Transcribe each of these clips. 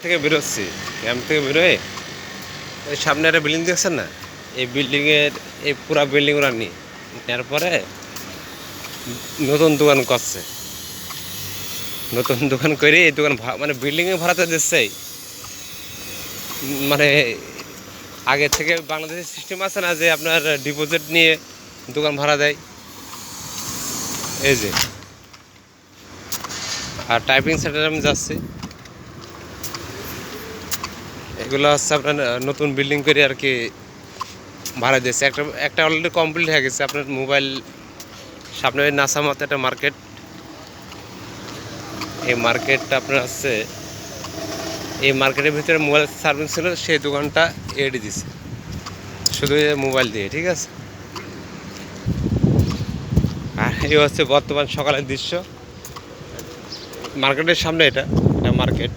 থেকে বেরোচ্ছি, ক্যাম্প থেকে বেরোয় ওই সামনে একটা বিল্ডিং দেখছেন না, এই বিল্ডিংয়ের এই পুরা বিল্ডিং ওরা নেওয়ার পরে নতুন দোকান করছে। নতুন দোকান করে এই দোকান মানে বিল্ডিংয়ে ভাড়াতে দিচ্ছে। মানে আগে থেকে বাংলাদেশের সিস্টেম আছে না যে আপনার ডিপোজিট নিয়ে দোকান ভাড়া দেয়, এই যে। আর টাইপিং সেন্টারে আমি যাচ্ছি, এগুলো হচ্ছে আপনার নতুন বিল্ডিং করে আর কি ভাড়া দিয়েছে। একটা অলরেডি কমপ্লিট হয়ে গেছে। আপনার মোবাইল সামনে নাসামাতে একটা মার্কেট, এই মার্কেটটা আপনার হচ্ছে এই মার্কেটের ভিতরে মোবাইল সার্ভিস ছিল, সেই দোকানটা এডি দিছে শুধু মোবাইল দিয়ে, ঠিক আছে। আর এই হচ্ছে বর্তমান সকালের দৃশ্য মার্কেটের সামনে। এটা মার্কেট।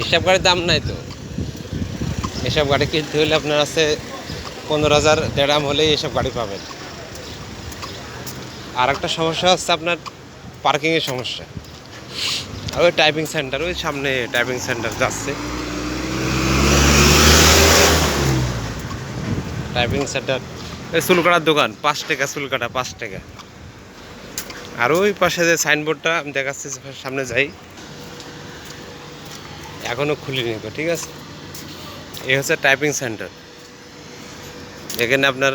এসব গাড়ির দাম নাই তো, এসব গাড়ি কিনতে হলে আপনার আছে 15,000 দেড়াম হলেই এসব গাড়ি পাবেন। আর একটা সমস্যা হচ্ছে আপনার পার্কিংয়ের সমস্যা। আর ওই টাইপিং সেন্টার, ওই সামনে টাইপিং সেন্টার যাচ্ছে, টাইপিং সেন্টার। এই চুল কাটার দোকান 5 টাকা, চুল কাটা 5 টাকা। আর ওই পাশে যে সাইনবোর্ডটা আমি দেখাচ্ছি, সামনে যাই, এখনও খুলিনি তো, ঠিক আছে। এই হচ্ছে টাইপিং সেন্টার। এখানে আপনার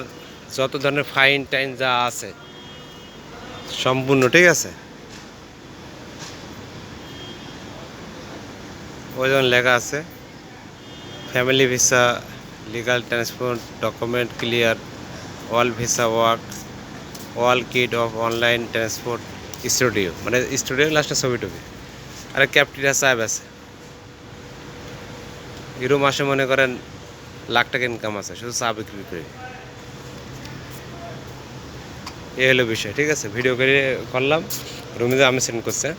যত ধরনের ফাইন টাইন যা আছে সম্পূর্ণ, ঠিক আছে। ওই যেমন লেখা আছে family visa, legal transport, document clear, all visa work, all kit of online transport, studio, মানে স্টুডিও লাস্টে ছবি টবি। আর ক্যাপটিরা সাহেব আছে, এরও মাসে মনে করেন লাখ টাকা ইনকাম আছে শুধু চা বিক্রি করে। এই হলো বিষয়, ঠিক আছে। ভিডিও করে করলাম, রুমিজা আমি সেন্ড করছে।